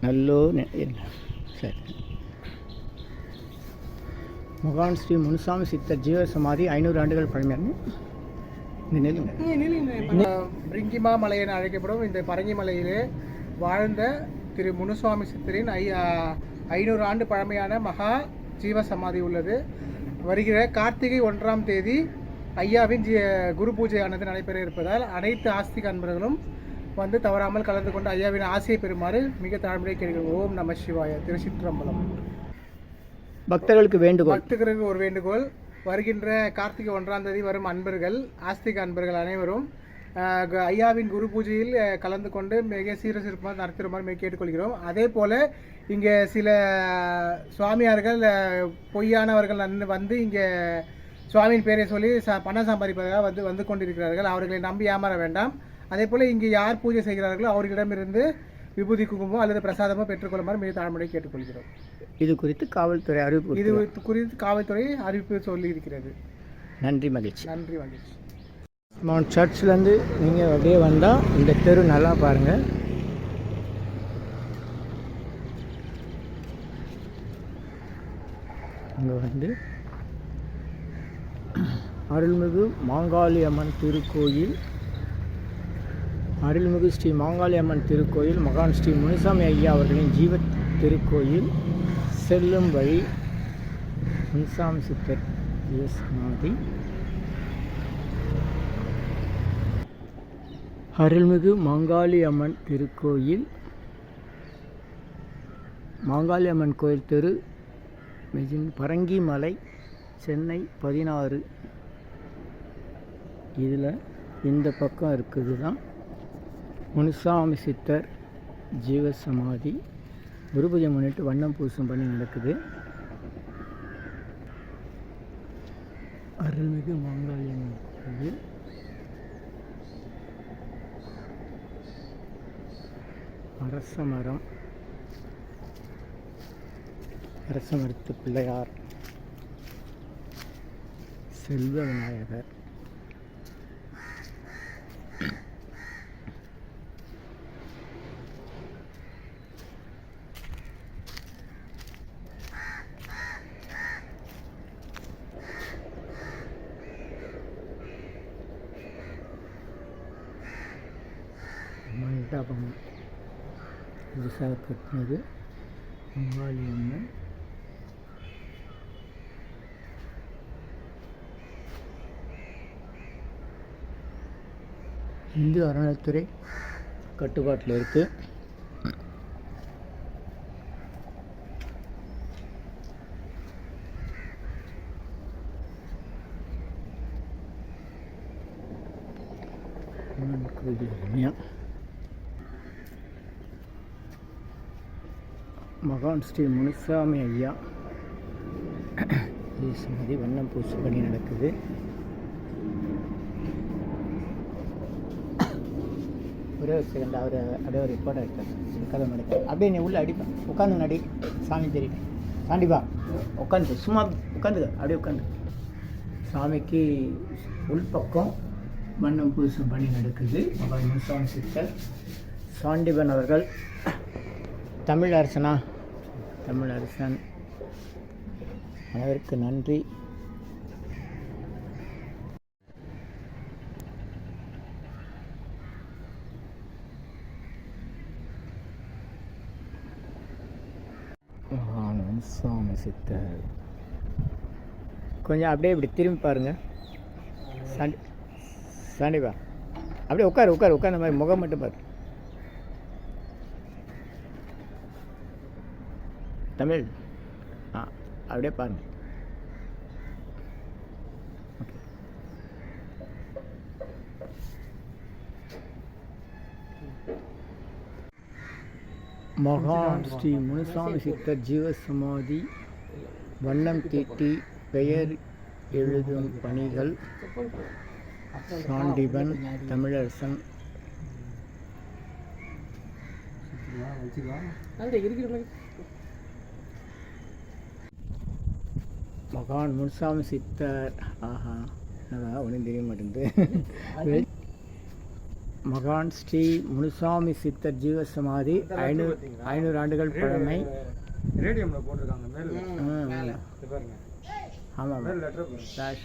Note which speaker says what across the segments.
Speaker 1: Hello சரி. மகான் ஸ்ரீ முனுசாமி சித்தர் ஜீவ சமாதி 500 ஆண்டுகள் பழமையான
Speaker 2: பிரிங்கிமா மலை என அழைக்கப்படும் இந்த பரங்கி மலையிலே வாழ்ந்த திரு முனுசாமி சித்தரின் 500 ஆண்டு பழமையான மகா ஜீவ சமாதி உள்ளது. வருகிற கார்த்திகை 1ஆம் தேதி ஐயாவின் குரு பூஜையானது நடைபெற இருப்பதால் அனைத்து ஆஸ்திக அன்பர்களும் வந்து தவறாமல் கலந்து கொண்டு ஐயாவின் ஆசையை பெறுமாறு மிக தாழ்மையை கேட்கிறோம். ஓம் நம சிவாய. திருச்சிற்றம்பலம்.
Speaker 1: பக்தர்களுக்கு
Speaker 2: ஒரு வேண்டுகோள். வருகின்ற கார்த்திகை 1ஆம் தேதி வரும் அன்பர்கள், ஆஸ்திக அன்பர்கள் அனைவரும் ஐயாவின் குரு பூஜையில் கலந்து கொண்டு மிக சிறப்பாக நடத்துமாறு மிக கேட்டுக்கொள்கிறோம். அதே போல் இங்கே சில சுவாமியார்கள் பொய்யானவர்கள் வந்து இங்கே சுவாமியின் பேரை சொல்லி பணம் சம்பாதிப்பதாக வந்து கொண்டிருக்கிறார்கள். அவர்களை நம்பி ஏமாற வேண்டாம். அதே போல் இங்கே யார் பூஜை செய்கிறார்களோ அவர்களிடமிருந்து விபூதி குங்குமோ அல்லது பிரசாதமோ பெற்றுக்கொள்ளுமாறு மிக தாழ்மையை கேட்டுக்கொள்கிறோம்.
Speaker 1: இது குறித்து காவல்துறை
Speaker 2: அறிவிப்பு சொல்லி இருக்கிறது.
Speaker 1: நன்றி, மகிழ்ச்சி.
Speaker 2: நன்றி, மகிழ்ச்சி.
Speaker 1: சர்ச்லேருந்து நீங்கள் அப்படியே வந்தால் இந்த தெரு நல்லா பாருங்கள். இங்கே வந்து அருள்மிகு மாங்காளியம்மன் திருக்கோயில், அருள்மிகு ஸ்ரீ மாங்காளியம்மன் திருக்கோயில், மகான் ஸ்ரீ முனுசாமி ஐயா அவர்களின் ஜீவ திருக்கோயில் செல்லும் வழி முனுசாமி சித்தர் சமாதி, அருள்மிகு மாங்காளியம்மன் திருக்கோயில், மாங்காளியம்மன் கோயில் தெரு, பரங்கி மலை, சென்னை 16. இதில் இந்த பக்கம் இருக்குது தான் முனுசாமி சித்தர் ஜீவ சமாதி. குரு பூஜை முன்னிட்டு வண்ணம் பூசும் பணி நடக்குது. அருள்மிகு மாங்காளியம்மன் கோயில், அரசமரம், அரசமரத்து பிள்ளையார், செல்வ விநாயகர், மண்டபம் புதுசாக கட்டினது, மாங்காளியம்மன், இந்து அறநிலைத்துறை கட்டுப்பாட்டில் இருக்குது. மகான் ஸ்ரீ முனுசாமி ஐயா சமாதி வண்ணம் பூசு பணி நடக்குது. ஒரே ஒரு செகண்ட் அவர் அப்படியே ஒரு ரிப்போர்ட் எடுத்தார். கதை நடக்காது. அப்படியே நீ உள்ளே அடிப்பேன். உட்காந்து நடி, சாமி தெரியும். தாண்டிப்பா, உட்காந்து சும்மா உட்காந்துக்க, அப்படியே உட்காந்து. சாமிக்கு உள்பக்கம் வண்ணம் பூசும் பணி நடக்குது. மகான் முனுசாமி சித்தர் சாண்டிபன் அவர்கள் தமிழ் அரசன் அனைவருக்கு நன்றி. மகான் முனுசாமி சித்தர் கொஞ்சம் அப்படியே இப்படி திரும்பி பாருங்கள். சாண்டிபா அப்படியே உட்காந்த மாதிரி முகம் மட்டும் பாரு. தமிழ் அப்படியே பாருங்க. மகான் ஸ்ரீ முனுசாமி சித்தர் ஜீவ சமாதி வண்ணம் தீட்டி பெயர் எழுதும் பணிகள் சாண்டிபன் தமிழரசன். மகான் முனுசாமி சித்தர் ஒன்றும் தெரிய மாட்டேங்குது. மகான் ஸ்ரீ முனுசாமி சித்தர் ஜீவசமாதி 500 ஆண்டுகள் பழமை.
Speaker 2: ரேடியமில் போட்டிருக்காங்க மேலே பாருங்க.
Speaker 1: ஆமாம்
Speaker 2: லெட்டர்
Speaker 1: ஃப்ளாஷ்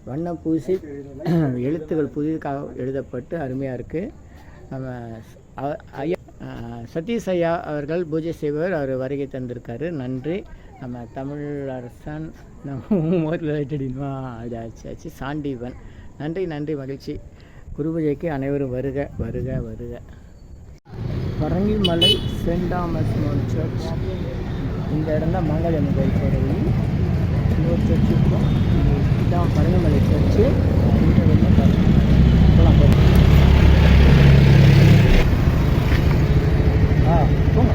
Speaker 1: வண்ண பூசி எழுத்துக்கள் புதிதாக எழுதப்பட்டு அருமையாக இருக்குது. நம்ம ஐயா சதீஷ் ஐயா அவர்கள் பூஜை செய்வர், அவர் வருகை தந்திருக்காரு. நன்றி. நம்ம தமிழரசன் நம்ம ஊரில் வச்சிடுமா அது ஆச்சு சாண்டீவன். நன்றி நன்றி, மகிழ்ச்சி. குரு பூஜைக்கு அனைவரும் வருக வருக வருக. பரங்கிமலை சென்ட் தாமஸ் சர்ச், இந்த இடம் தான் மாங்காளியம்மன் கோயில் போகிற வழி. இன்னொரு சர்ச் இருக்கும், இதுதான் பரங்கிமலை சர்ச்சு. இந்த வழியாக போகலாம் போகலாம். போங்க.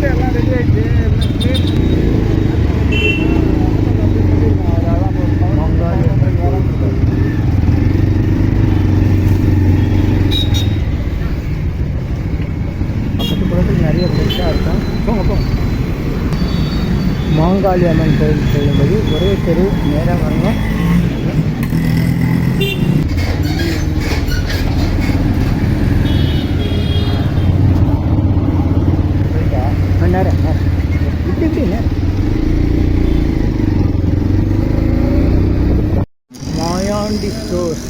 Speaker 2: எல்லாம் ரெடி ஆகிடுச்சு.
Speaker 1: பக்கத்து புறத்தில் நிறைய பெருசாக இருக்கும். போங்க போங்க. மாங்காளி அம்மன் கோயில் செல்லும்போது ஒரே தெரு நேராக வரணும். நேரம் இப்படி மாயாண்டி ஸ்டோர்ஸ்,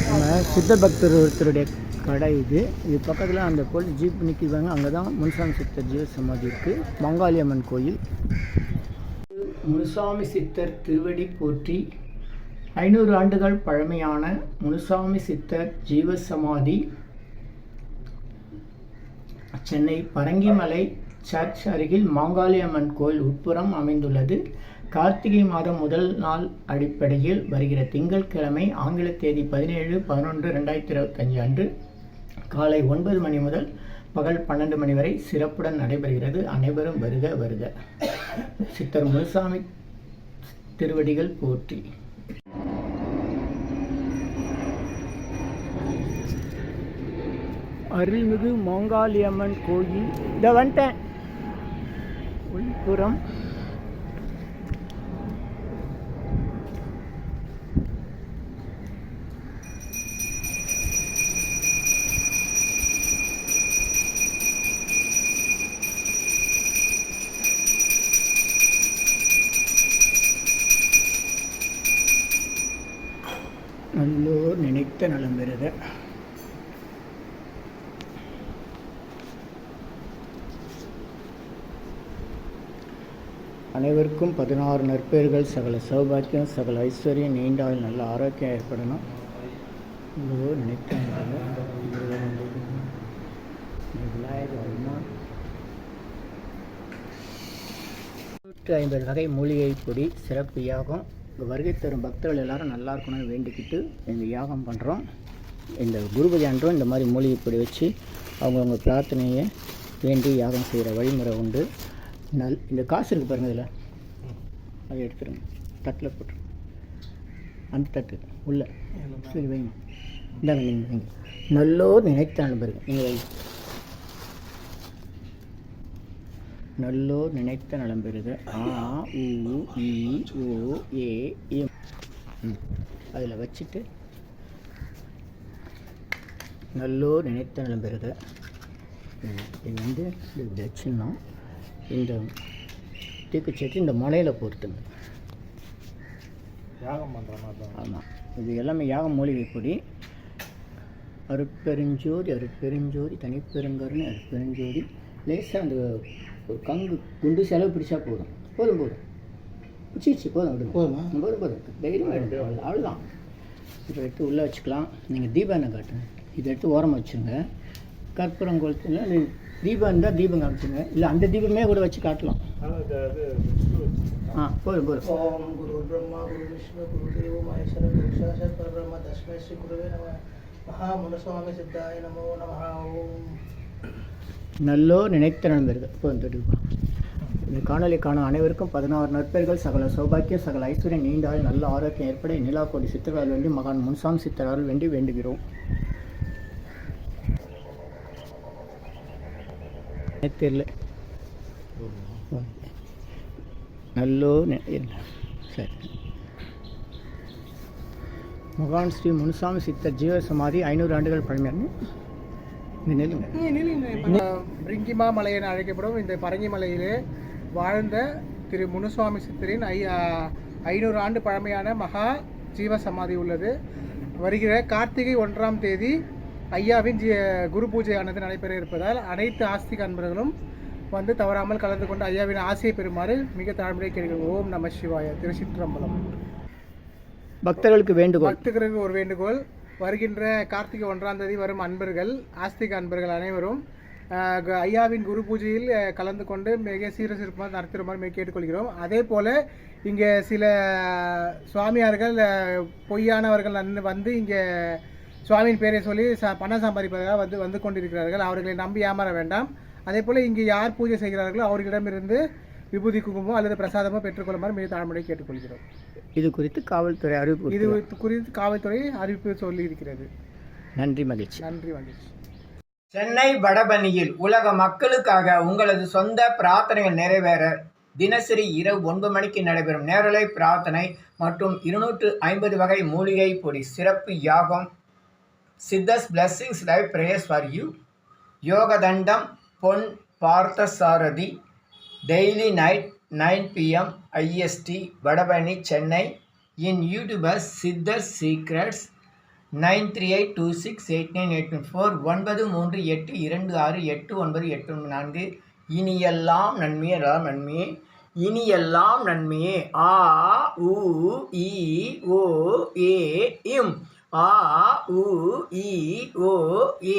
Speaker 1: நம்ம சித்த பக்தர் ஒருத்தருடைய கடை இது. இது பக்கத்தில் அந்த போல் ஜீப் நிற்கிறாங்க, அங்கே தான் முனுசாமி சித்தர் ஜீவ சமாதி இருக்குது. மாங்காளி அம்மன் கோயில். முனுசாமி சித்தர் திருவடி போற்றி. 500 ஆண்டுகள் பழமையான முனுசாமி சித்தர் ஜீவ சமாதி சென்னை பரங்கிமலை சர்ச் அருகில் மாங்காளி அம்மன் கோயில் உட்புறம் அமைந்துள்ளது. கார்த்திகை மாதம் முதல் நாள் அடிப்படையில் வருகிற திங்கட்கிழமை ஆங்கில தேதி 17/11/2025 அன்று காலை 9 மணி முதல் பகல் 12 மணி வரை சிறப்புடன் நடைபெறுகிறது. அனைவரும் வருக வருக. சித்தர் முனுசாமி திருவடிகள் போற்றி. அருள்மிகு மாங்காளி அம்மன் கோயில் இதை வந்துட்டேன். உள்புறம் நல்லோர் நினைத்த நலம் பெறுக. அனைவருக்கும் 16 நற்பெயர்கள், சகல சௌபாக்கியம், சகல ஐஸ்வர்யம், நீண்ட ஆயுள், நல்ல ஆரோக்கியம் ஏற்படணும். நினைத்த விநாயகர் 150 வகை மூலிகை பொடி சிறப்பு யாகம். இங்கே வருகை தரும் பக்தர்கள் எல்லாரும் நல்லா இருக்கணும்னு வேண்டிக்கிட்டு இந்த யாகம் பண்ணுறோம். இந்த குருபதி அன்றும் இந்த மாதிரி மூலிகை பொடி வச்சு அவங்கவுங்க பிரார்த்தனையை வேண்டி யாகம் செய்கிற வழிமுறை உண்டு. இந்த காசு இருக்குது பாருங்கள், இதில் அதை எடுத்துருங்க, தட்டில் போட்டுருங்க. அந்த தட்டு உள்ள சரி வைங்க. இந்தாங்க நீங்கள் வைங்க. நல்லோர் நினைத்த நண்பர்கள் நீங்கள் வைங்க. நல்லோர் நினைத்த நலம் பெறுக. அதில் வச்சுட்டு நல்லோர் நினைத்த நலம் பெறுக. இது வந்து இப்படி வச்சுன்னா இந்த தீக்குச்சட்டி இந்த முனையில் பொறுத்துங்க.
Speaker 2: யாகம் பண்ணுற மாதிரி தான்.
Speaker 1: ஆமாம், இது எல்லாமே யாகம் மூலிகை பொடி. அருட்பெருஞ்சோதி அருட்பெருஞ்சோதி தனிப்பெருங்கருணை அருட்பெருஞ்சோதி. லேசாக அந்த ஒரு கங்கு குண்டு செலவு பிடிச்சா போதும் போதும் போதும் பிடிச்சி போதும் விடுங்க. போதும் போதும் தைரியமாக எடுத்து அவ்வளோதான். இதை எடுத்து உள்ளே வச்சுக்கலாம். நீங்கள் தீபம் என்ன காட்டுங்க, இதை எடுத்து ஓரமாக வச்சுங்க. கற்பூரம் கொளுத்துல தீபம் இருந்தால் தீபம் காமிச்சுங்க, இல்லை அந்த தீபமே கூட வச்சு காட்டலாம். போதும் போதும்.
Speaker 2: ஓம் குரு பிரம்மா குரு விஷ்ணு குரு தேவோ மகேஸ்வர குரு சாட்சாத் பரபிரம்ம தஸ்மை ஸ்ரீ குருவே நம. மகா முனுசாமி சித்தாய நமோ நமஹ. ஓம்.
Speaker 1: நல்லோர் நினைத்த நண்பர்கள் போதும் தொட்டுப்பா. இந்த காணொலி காணும் அனைவருக்கும் 16 நற்பெயர்கள், சகல சௌபாக்கியம், சகல ஐஸ்வர்யம், நீண்ட ஆயுள், நல்ல ஆரோக்கியம் ஏற்பட நிலா கோடி சித்தர்கள் வேண்டி மகான் முனுசாமி சித்தரால் வேண்டி வேண்டுகிறோம். தெரியல சரி. மகான் ஸ்ரீ முனுசாமி சித்தர் ஜீவ சமாதி 500 ஆண்டுகள் பழமையான இந்த நெல்லுங்க.
Speaker 2: பிரிங்கிமா மலை என அழைக்கப்படும் இந்த பரங்கி மலையிலே வாழ்ந்த திரு முனுசுவாமி சித்தரின் 500 ஆண்டு பழமையான மகா ஜீவ சமாதி உள்ளது. வருகிற கார்த்திகை 1ஆம் தேதி ஐயாவின் குரு பூஜையானது நடைபெற இருப்பதால் அனைத்து ஆஸ்திக அன்பர்களும் வந்து தவறாமல் கலந்து கொண்டு ஐயாவின் ஆசையை பெறுமாறு மிக தாழ்மையை கேட்கிறோம். ஓம் நம சிவாய. திருச்சிற்றம்பலம்.
Speaker 1: பக்தர்களுக்கு ஒரு
Speaker 2: வேண்டுகோள். வருகின்ற கார்த்திகை 1ஆம் தேதி வரும் அன்பர்கள், ஆஸ்திக அன்பர்கள் அனைவரும் ஐயாவின் குரு பூஜையில் கலந்து கொண்டு மிக சிறப்பாக நடத்துமாறு மிக கேட்டுக்கொள்கிறோம். அதே போல் இங்கே சில சுவாமியார்கள் பொய்யானவர்கள் வந்து இங்கே சுவாமியின் பேரை சொல்லி பணம் சம்பாதிப்பதாக வந்து கொண்டிருக்கிறார்கள். அவர்களை நம்பி ஏமாற வேண்டாம். அதே போல் இங்கே யார் பூஜை செய்கிறார்களோ அவர்களிடமிருந்து விபூதி குங்குமம் அல்லது பிரசாதமோ பெற்றுக்கொள்ளுமாறு மிக தாழ்மையை கேட்டுக்கொள்கிறோம்.
Speaker 1: இது குறித்து காவல்துறை
Speaker 2: அறிவிப்பு சொல்லி இருக்கிறது.
Speaker 1: நன்றி, மகிழ்ச்சி.
Speaker 3: சென்னை வடபழனியில் உலக மக்களுக்காக உங்களது சொந்த பிரார்த்தனைகள் நிறைவேற தினசரி இரவு 9 மணிக்கு நடைபெறும் நேரலை பிரார்த்தனை மற்றும் 250 வகை மூலிகை பொடி சிறப்பு யாகம் Siddhars blessings live prayers for you Yogathandam Pon Parthasarathy daily night 9 PM IST Vadapalani Chennai in YouTubers Siddhars secrets 9382689814 9382268984 இனியெல்லாம் நன்மையே எல்லாம் நன்மையே இனியெல்லாம் நன்மையே ஆ உ இ ஓ ஏ இம் ஆ உ இ ஓ ஏ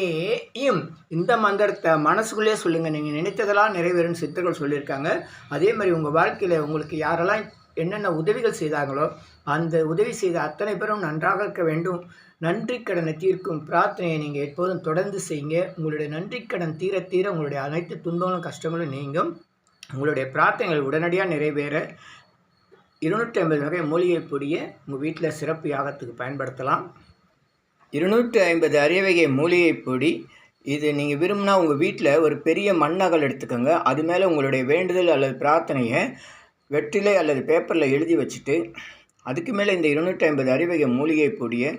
Speaker 3: இம். இந்த மந்திரத்தை மனசுக்குள்ளே சொல்லுங்கள். நீங்கள் நினைத்ததெல்லாம் நிறைவேறும் சித்தர்கள் சொல்லியிருக்காங்க. அதே மாதிரி உங்கள் வாழ்க்கையில் உங்களுக்கு யாரெல்லாம் என்னென்ன உதவிகள் செய்தாங்களோ அந்த உதவி செய்த அத்தனை பேரும் நன்றாக இருக்க வேண்டும். நன்றிக்கடனை தீர்க்கும் பிரார்த்தனையை நீங்கள் எப்போதும் தொடர்ந்து செய்யுங்க. உங்களுடைய நன்றிக்கடன் தீர தீர உங்களுடைய அனைத்து துன்பங்களும் கஷ்டங்களும் நீங்கும். உங்களுடைய பிரார்த்தனைகள் உடனடியாக நிறைவேற 250 வகை மூலிகை பொடியை உங்கள் வீட்டில் சிறப்பு யாகத்துக்கு பயன்படுத்தலாம். 250 அரிய வகை மூலிகை பொடி இது நீங்கள் விரும்பினா உங்கள் வீட்டில் ஒரு பெரிய மண்ணகல் எடுத்துக்கோங்க. அது மேலே உங்களுடைய வேண்டுதல் அல்லது பிரார்த்தனையை வெற்றிலை அல்லது பேப்பரில் எழுதி வச்சுட்டு அதுக்கு மேலே இந்த 250 அரிய வகை மூலிகை பொடியை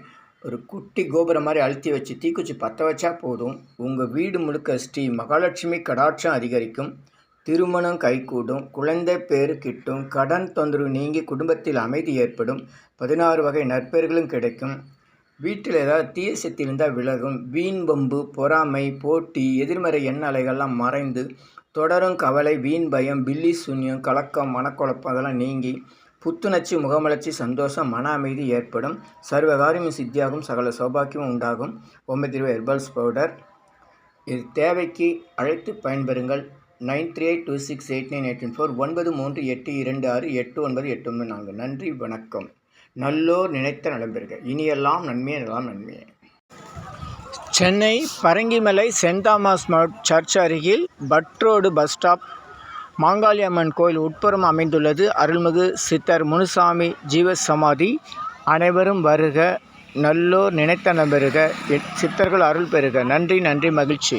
Speaker 3: ஒரு குட்டி கோபுரம் மாதிரி அழுத்தி வச்சு தீக்குச்சி பற்ற வச்சா போதும். உங்கள் வீடு முழுக்க ஸ்ரீ மகாலட்சுமி கடாட்சம் அதிகரிக்கும், திருமணம் கைகூடும், குழந்தை பேரு கிட்டும், கடன் தொந்தரவு நீங்கி குடும்பத்தில் அமைதி ஏற்படும், 16 வகை நற்பெயர்களும் கிடைக்கும். வீட்டில் ஏதாவது தீய சக்தி இருந்தால் விலகும். வீண் வம்பு, பொறாமை, போட்டி, எதிர்மறை எண்ண அலைகள்லாம் மறைந்து தொடரும் கவலை, வீண் பயம், பில்லி சூன்யம், கலக்கம், மனக்குழப்பம் அதெல்லாம் நீங்கி புத்துணர்ச்சி, முகமலர்ச்சி, சந்தோஷம், மன அமைதி ஏற்படும். சர்வகாரியமும் சித்தியாகும், சகல சௌபாக்கியமும் உண்டாகும். 9 ஹெர்பல்ஸ் பவுடர். இது தேவைக்கு அழைத்து பயன்பெறுங்கள். 9382689814 9382268984. நன்றி, வணக்கம். நல்லோர் நினைத்த நலம்பெறுக. இனியெல்லாம் நன்மையே எல்லாம் நன்மையே.
Speaker 1: Chennai Parangimalai saint Thomas mount church அருகில் பட்ரோடு பஸ் ஸ்டாப் மாங்காளியம்மன் கோயில் உட்புறம் அமைந்துள்ளது அருள்மிகு சித்தர் முனுசாமி ஜீவ சமாதி. அனைவரும் வருக. நல்லோர் நினைத்த நம்பெறுக. சித்தர்கள் அருள் பெறுக. நன்றி, மகிழ்ச்சி.